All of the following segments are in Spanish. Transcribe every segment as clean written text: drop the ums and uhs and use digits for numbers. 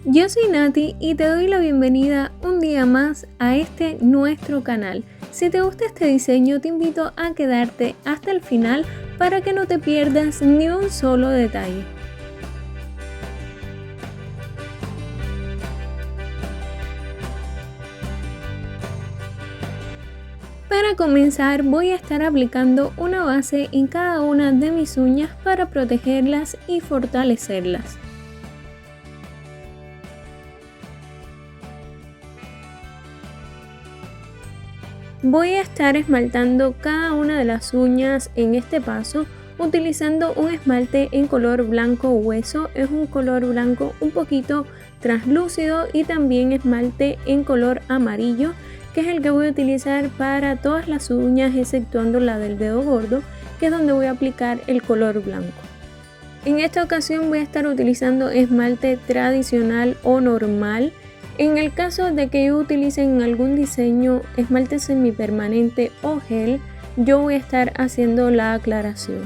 Yo soy Nati y te doy la bienvenida un día más a este nuestro canal. Si te gusta este diseño, te invito a quedarte hasta el final para que no te pierdas ni un solo detalle. Para comenzar, voy a estar aplicando una base en cada una de mis uñas para protegerlas y fortalecerlas. Voy a estar esmaltando cada una de las uñas en este paso utilizando un esmalte en color blanco hueso. Es un color blanco un poquito translúcido, y también esmalte en color amarillo, que es el que voy a utilizar para todas las uñas exceptuando la del dedo gordo, que es donde voy a aplicar el color blanco. En esta ocasión voy a estar utilizando esmalte tradicional o normal. En el caso de que yo utilice en algún diseño esmalte semipermanente o gel, yo voy a estar haciendo la aclaración.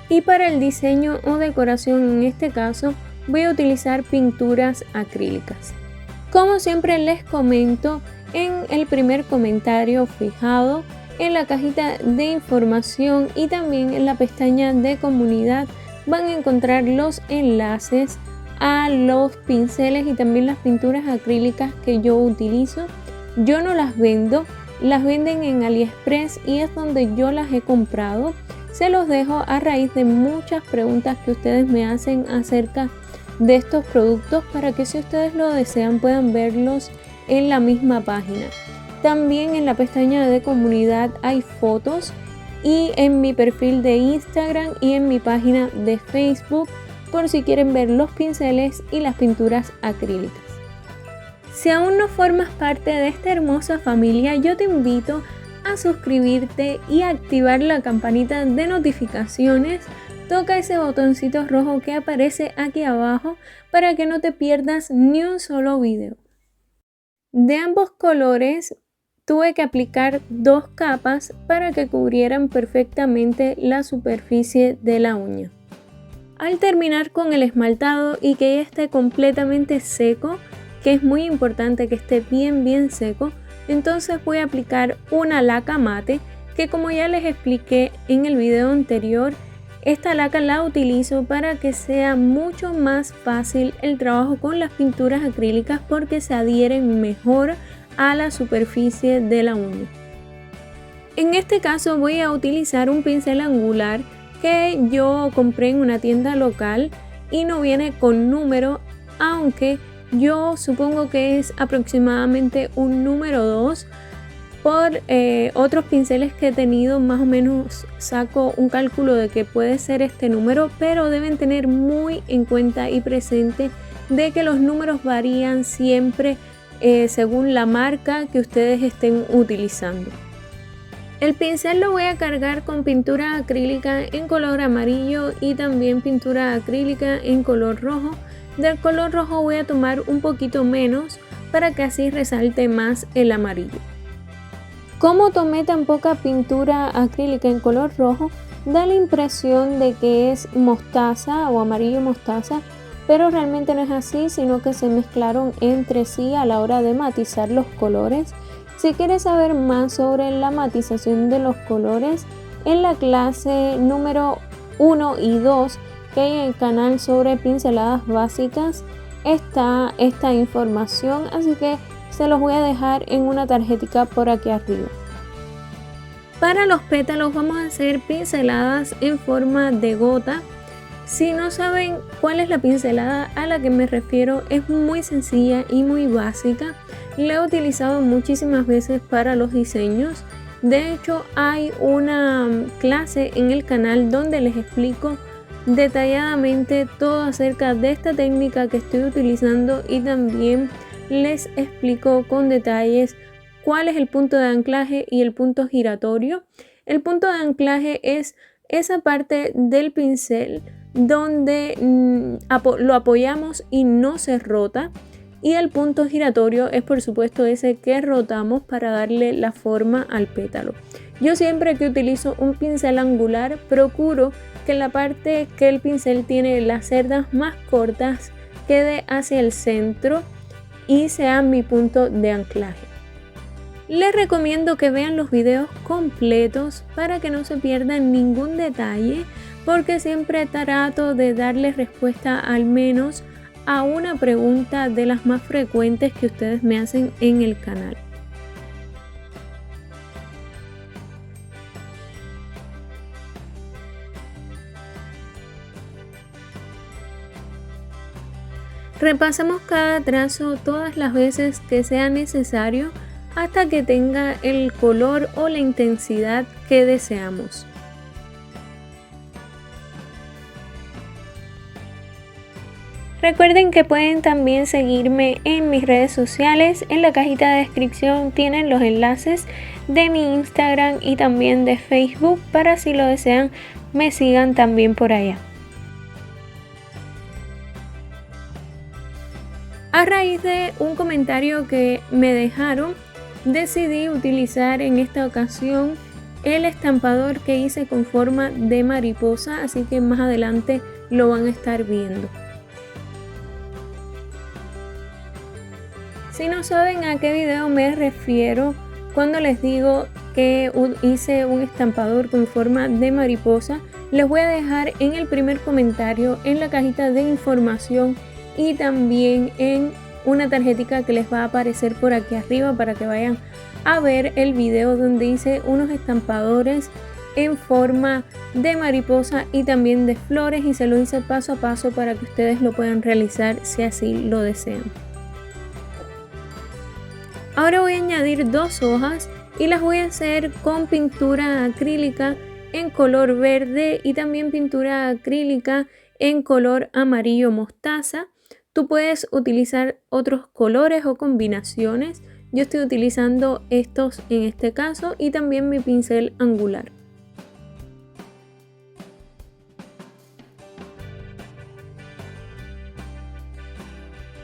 Y para el diseño o decoración, en este caso, voy a utilizar pinturas acrílicas. Como siempre les comento, en el primer comentario fijado, en la cajita de información y también en la pestaña de comunidad van a encontrar los enlaces a los pinceles y también las pinturas acrílicas que yo utilizo. Yo no las vendo, las venden en AliExpress y es donde yo las he comprado. Se los dejo a raíz de muchas preguntas que ustedes me hacen acerca de estos productos, para que si ustedes lo desean puedan verlos en la misma página. También en la pestaña de comunidad hay fotos, y en mi perfil de Instagram y en mi página de Facebook, por si quieren ver los pinceles y las pinturas acrílicas. Si aún no formas parte de esta hermosa familia, yo te invito a suscribirte y activar la campanita de notificaciones. Toca ese botoncito rojo que aparece aquí abajo para que no te pierdas ni un solo video. De ambos colores tuve que aplicar 2 capas para que cubrieran perfectamente la superficie de la uña. Al terminar con el esmaltado y que ya esté completamente seco, que es muy importante que esté bien seco, entonces voy a aplicar una laca mate, que como ya les expliqué en el video anterior, esta laca la utilizo para que sea mucho más fácil el trabajo con las pinturas acrílicas, porque se adhieren mejor a la superficie de la uña. En este caso voy a utilizar un pincel angular que yo compré en una tienda local y no viene con número, aunque yo supongo que es aproximadamente un número 2. Por otros pinceles que he tenido, más o menos saco un cálculo de que puede ser este número, pero deben tener muy en cuenta y presente de que los números varían siempre según la marca que ustedes estén utilizando. El pincel lo voy a cargar con pintura acrílica en color amarillo y también pintura acrílica en color rojo. Del color rojo voy a tomar un poquito menos para que así resalte más el amarillo. Como tomé tan poca pintura acrílica en color rojo, da la impresión de que es mostaza o amarillo mostaza, pero realmente no es así, sino que se mezclaron entre sí a la hora de matizar los colores. Si quieres saber más sobre la matización de los colores, en la clase número 1 y 2 que hay en el canal sobre pinceladas básicas está esta información, así que se los voy a dejar en una tarjetita por aquí arriba. Para los pétalos vamos a hacer pinceladas en forma de gota. Si no saben cuál es la pincelada a la que me refiero, es muy sencilla y muy básica. La he utilizado muchísimas veces para los diseños. De hecho, hay una clase en el canal donde les explico detalladamente todo acerca de esta técnica que estoy utilizando, y también les explico con detalles cuál es el punto de anclaje y el punto giratorio. El punto de anclaje es esa parte del pincel donde lo apoyamos y no se rota, y el punto giratorio es por supuesto ese que rotamos para darle la forma al pétalo. Yo siempre que utilizo un pincel angular procuro que en la parte que el pincel tiene las cerdas más cortas quede hacia el centro y sea mi punto de anclaje. Les recomiendo que vean los videos completos para que no se pierdan ningún detalle, porque siempre trato de darles respuesta al menos a una pregunta de las más frecuentes que ustedes me hacen en el canal. Repasamos cada trazo todas las veces que sea necesario hasta que tenga el color o la intensidad que deseamos. Recuerden que pueden también seguirme en mis redes sociales. En la cajita de descripción tienen los enlaces de mi Instagram y también de Facebook para, si lo desean, me sigan también por allá. A raíz de un comentario que me dejaron, decidí utilizar en esta ocasión el estampador que hice con forma de mariposa, así que más adelante lo van a estar viendo. Si no saben a qué video me refiero cuando les digo que hice un estampador con forma de mariposa, les voy a dejar en el primer comentario, en la cajita de información y también en una tarjetita que les va a aparecer por aquí arriba para que vayan a ver el video donde hice unos estampadores en forma de mariposa y también de flores, y se lo hice paso a paso para que ustedes lo puedan realizar si así lo desean. Ahora voy a añadir 2 hojas y las voy a hacer con pintura acrílica en color verde y también pintura acrílica en color amarillo mostaza. Tú puedes utilizar otros colores o combinaciones. Yo estoy utilizando estos en este caso y también mi pincel angular.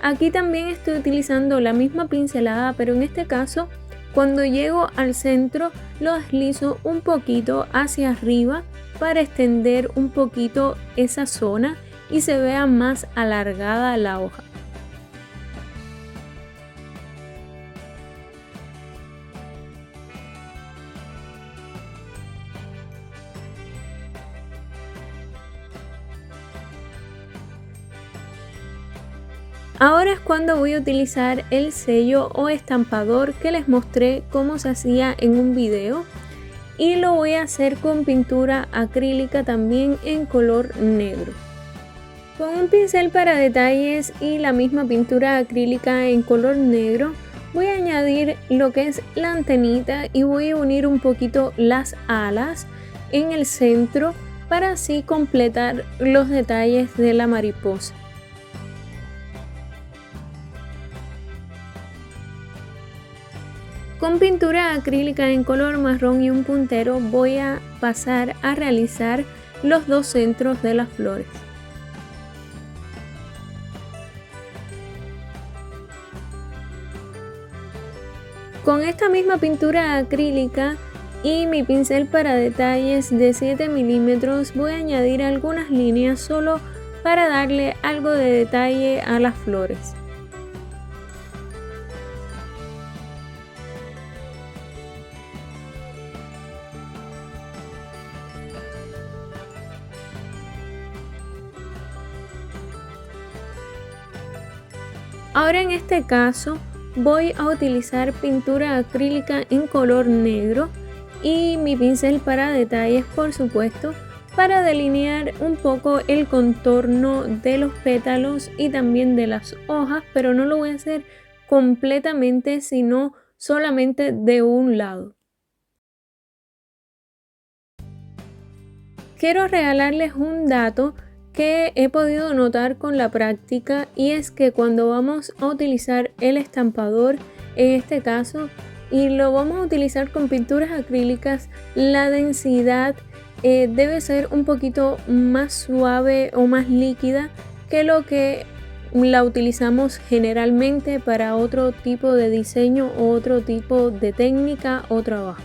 Aquí también estoy utilizando la misma pincelada, pero en este caso, cuando llego al centro, lo deslizo un poquito hacia arriba para extender un poquito esa zona y se vea más alargada la hoja. Ahora es cuando voy a utilizar el sello o estampador que les mostré cómo se hacía en un video, y lo voy a hacer con pintura acrílica también en color negro. Con un pincel para detalles y la misma pintura acrílica en color negro voy a añadir lo que es la antenita y voy a unir un poquito las alas en el centro para así completar los detalles de la mariposa. Con pintura acrílica en color marrón y un puntero voy a pasar a realizar los 2 centros de las flores. Con esta misma pintura acrílica y mi pincel para detalles de 7 milímetros voy a añadir algunas líneas solo para darle algo de detalle a las flores. Ahora en este caso voy a utilizar pintura acrílica en color negro y mi pincel para detalles, por supuesto, para delinear un poco el contorno de los pétalos y también de las hojas, pero no lo voy a hacer completamente, sino solamente de un lado. Quiero regalarles un dato que he podido notar con la práctica, y es que cuando vamos a utilizar el estampador, en este caso, y lo vamos a utilizar con pinturas acrílicas, la densidad debe ser un poquito más suave o más líquida que lo que la utilizamos generalmente para otro tipo de diseño o otro tipo de técnica o trabajo.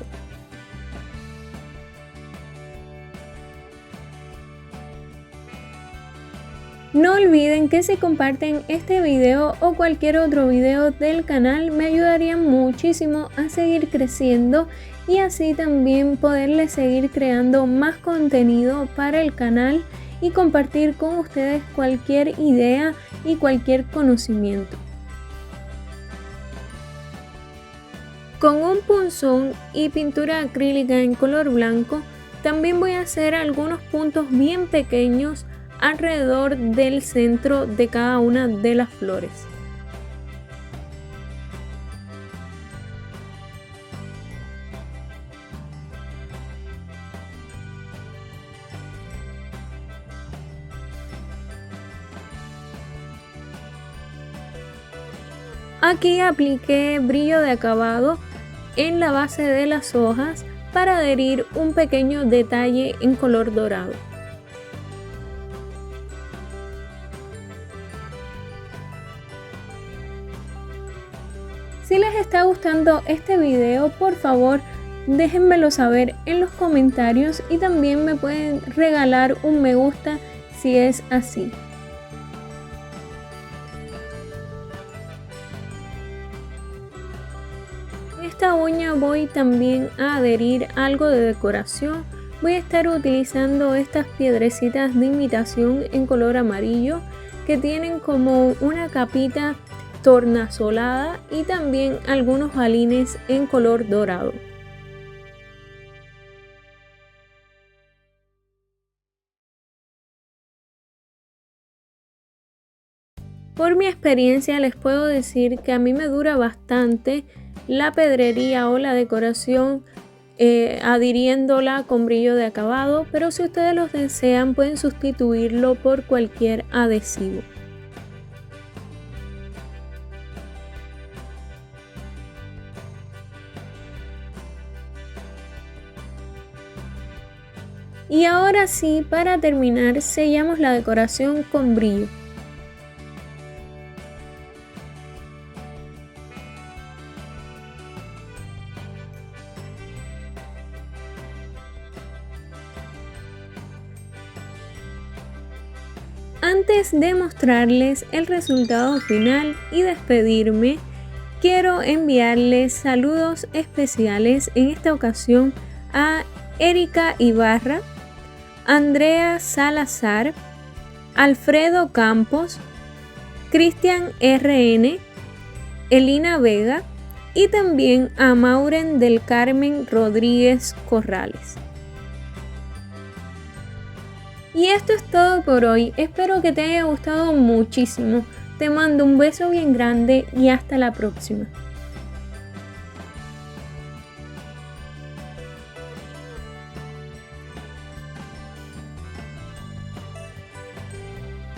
No olviden que si comparten este video o cualquier otro video del canal me ayudarían muchísimo a seguir creciendo y así también poderles seguir creando más contenido para el canal y compartir con ustedes cualquier idea y cualquier conocimiento. Con un punzón y pintura acrílica en color blanco también voy a hacer algunos puntos bien pequeños alrededor del centro de cada una de las flores. Aquí apliqué brillo de acabado en la base de las hojas para adherir un pequeño detalle en color dorado. Si les está gustando este video, por favor déjenmelo saber en los comentarios y también me pueden regalar un me gusta si es así. En esta uña voy también a adherir algo de decoración. Voy a estar utilizando estas piedrecitas de imitación en color amarillo que tienen como una capita tornasolada y también algunos balines en color dorado. Por mi experiencia les puedo decir que a mí me dura bastante la pedrería o la decoración adhiriéndola con brillo de acabado, pero si ustedes los desean pueden sustituirlo por cualquier adhesivo. Y ahora sí, para terminar, sellamos la decoración con brillo. Antes de mostrarles el resultado final y despedirme, quiero enviarles saludos especiales en esta ocasión a Erika Ibarra, Andrea Salazar, Alfredo Campos, Cristian RN, Elina Vega y también a Mauren del Carmen Rodríguez Corrales. Y esto es todo por hoy, espero que te haya gustado muchísimo. Te mando un beso bien grande y hasta la próxima.